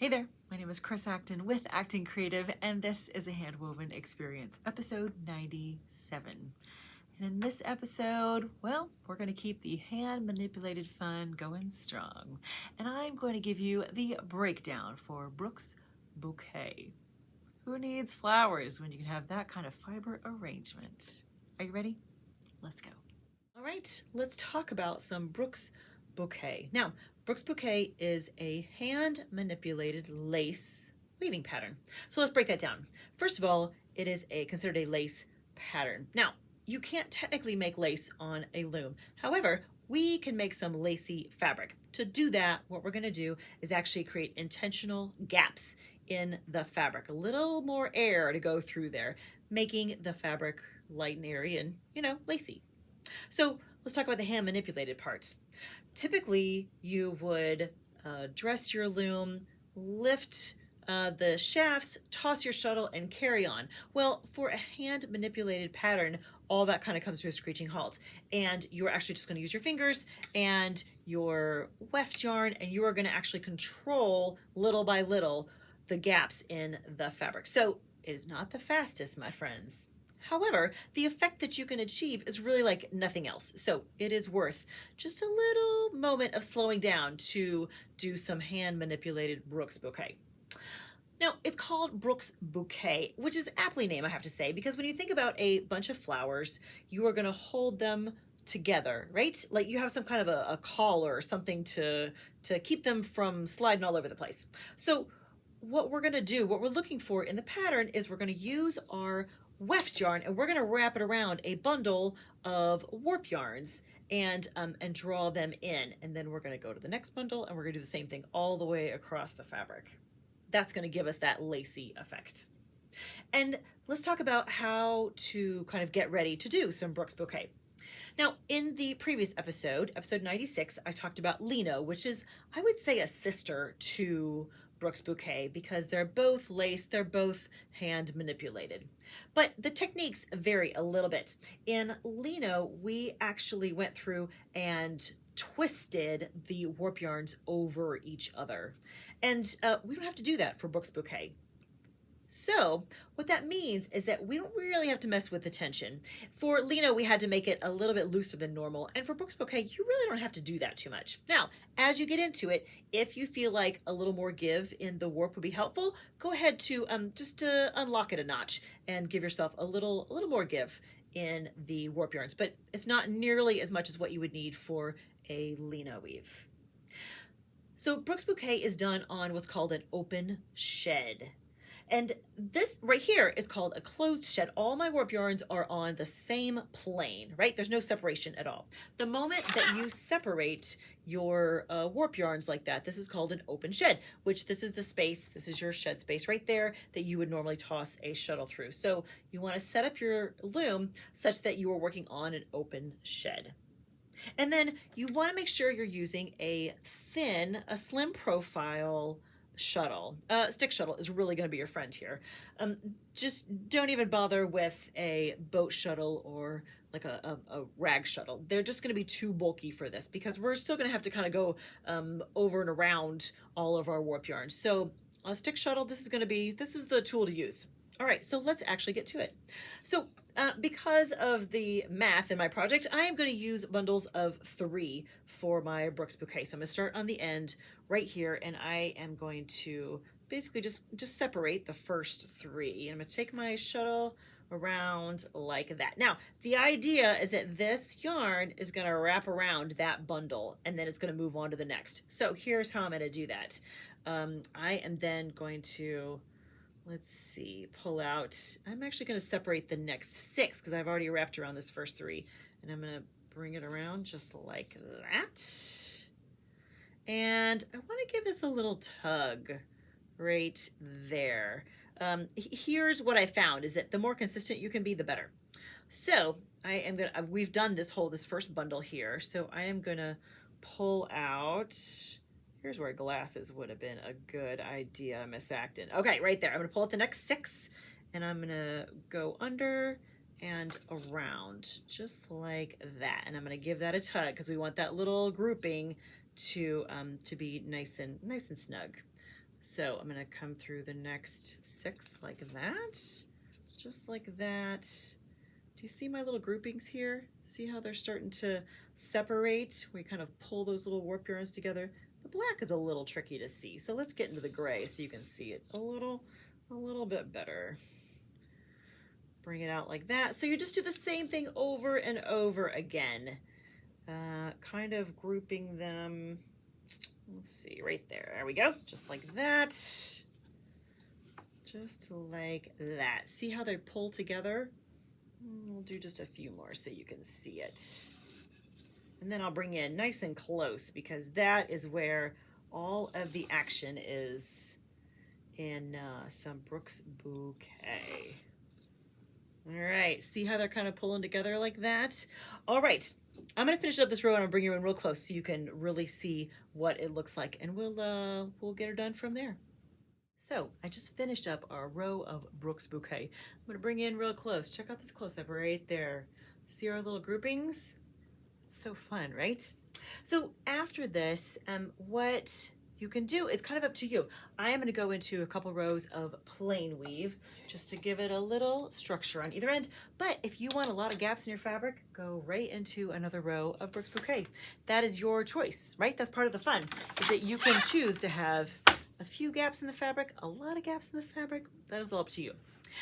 Hey there, my name is Chris Acton with Acting Creative, and this is A Handwoven Experience, episode 97. And in this episode, well, we're going to keep the hand-manipulated fun going strong. And I'm going to give you the breakdown for Brooks Bouquet. Who needs flowers when you can have that kind of fiber arrangement? Are you ready? Let's go. All right, let's talk about some Brooks Bouquet. Now, Brooks Bouquet is a hand-manipulated lace weaving pattern. So let's break that down. First of all, it is considered a lace pattern. Now, you can't technically make lace on a loom. However, we can make some lacy fabric. To do that, what we're going to do is actually create intentional gaps in the fabric, a little more air to go through there, making the fabric light and airy and, lacy. So let's talk about the hand manipulated parts. Typically, you would dress your loom, lift the shafts, toss your shuttle, and carry on. Well, for a hand manipulated pattern, all that kind of comes to a screeching halt. And you're actually just going to use your fingers and your weft yarn, and you are going to actually control little by little the gaps in the fabric. So it is not the fastest, my friends. However, the effect that you can achieve is really like nothing else. So it is worth just a little moment of slowing down to do some hand manipulated Brooks Bouquet. Now, it's called Brooks Bouquet, which is aptly named, I have to say, because when you think about a bunch of flowers, you are going to hold them together, right? Like you have some kind of a collar or something to keep them from sliding all over the place. So what we're going to do, what we're looking for in the pattern is we're going to use our weft yarn and we're going to wrap it around a bundle of warp yarns and draw them in. And then we're going to go to the next bundle and we're going to do the same thing all the way across the fabric. That's going to give us that lacy effect. And let's talk about how to kind of get ready to do some Brooks Bouquet. Now, in the previous episode 96, I talked about Lino, which is, I would say, a sister to Brooks Bouquet because they're both lace, they're both hand manipulated. But the techniques vary a little bit. In Lino, we actually went through and twisted the warp yarns over each other. And we don't have to do that for Brooks Bouquet. So what that means is that we don't really have to mess with the tension. For Lino, we had to make it a little bit looser than normal. And for Brooks Bouquet, you really don't have to do that too much. Now, as you get into it, if you feel like a little more give in the warp would be helpful, go ahead to just to unlock it a notch and give yourself a little more give in the warp yarns. But it's not nearly as much as what you would need for a Lino weave. So Brooks Bouquet is done on what's called an open shed. And this right here is called a closed shed. All my warp yarns are on the same plane, right? There's no separation at all. The moment that you separate your warp yarns like that, this is called an open shed, which this is the space, this is your shed space right there that you would normally toss a shuttle through. So you want to set up your loom such that you are working on an open shed. And then you want to make sure you're using a slim profile shuttle. Stick shuttle is really going to be your friend here. Just don't even bother with a boat shuttle or like a rag shuttle. They're just going to be too bulky for this because we're still going to have to kind of go over and around all of our warp yarns. So a stick shuttle, this is the tool to use. All right, so let's actually get to it. So because of the math in my project, I am going to use bundles of 3 for my Brooks Bouquet. So I'm going to start on the end right here, and I am going to basically just separate the first 3. I'm going to take my shuttle around like that. Now, the idea is that this yarn is going to wrap around that bundle, and then it's going to move on to the next. So here's how I'm going to do that. I am then going to... let's see, pull out. I'm actually going to separate the next 6 because I've already wrapped around this first 3. And I'm going to bring it around just like that. And I want to give this a little tug right there. Here's what I found is that the more consistent you can be, the better. So we've done this first bundle here. So I am going to pull out... here's where glasses would have been a good idea, Miss Acton. Okay, right there. I'm going to pull out the next 6, and I'm going to go under and around, just like that. And I'm going to give that a tug because we want that little grouping to be nice and snug. So I'm gonna come through the next 6 like that, just like that. Do you see my little groupings here? See how they're starting to separate? We kind of pull those little warp yarns together. The black is a little tricky to see, so let's get into the gray so you can see it a little bit better. Bring it out like that. So you just do the same thing over and over again, kind of grouping them. Let's see, right there. There we go. Just like that. Just like that. See how they pull together? We'll do just a few more so you can see it. And then I'll bring in nice and close because that is where all of the action is in some Brooks Bouquet. All right, see how they're kind of pulling together like that? All right, I'm gonna finish up this row and I'll bring you in real close so you can really see what it looks like, and we'll get her done from there. So I just finished up our row of Brooks Bouquet. I'm gonna bring you in real close. Check out this close-up right there. See our little groupings? It's so fun, right? So after this, what you can do is kind of up to you. I am going to go into a couple rows of plain weave just to give it a little structure on either end. But if you want a lot of gaps in your fabric, go right into another row of Brooks Bouquet. That is your choice, right? That's part of the fun, is that you can choose to have a few gaps in the fabric, a lot of gaps in the fabric. That is all up to you.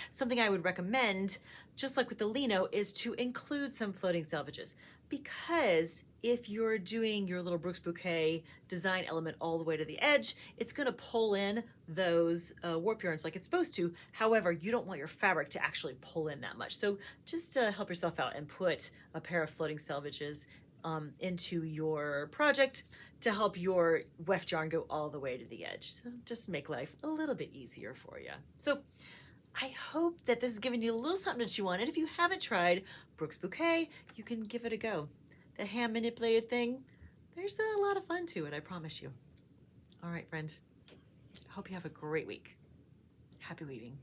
Something I would recommend, just like with the lino, is to include some floating selvages, because if you're doing your little Brooks Bouquet design element all the way to the edge, it's going to pull in those warp yarns like it's supposed to. However, you don't want your fabric to actually pull in that much. So just help yourself out and put a pair of floating selvages into your project to help your weft yarn go all the way to the edge. So just make life a little bit easier for you. So I hope that this has given you a little something to chew on. And if you haven't tried Brooks Bouquet, you can give it a go. The hand manipulated thing, there's a lot of fun to it, I promise you. All right, friend, I hope you have a great week. Happy weaving.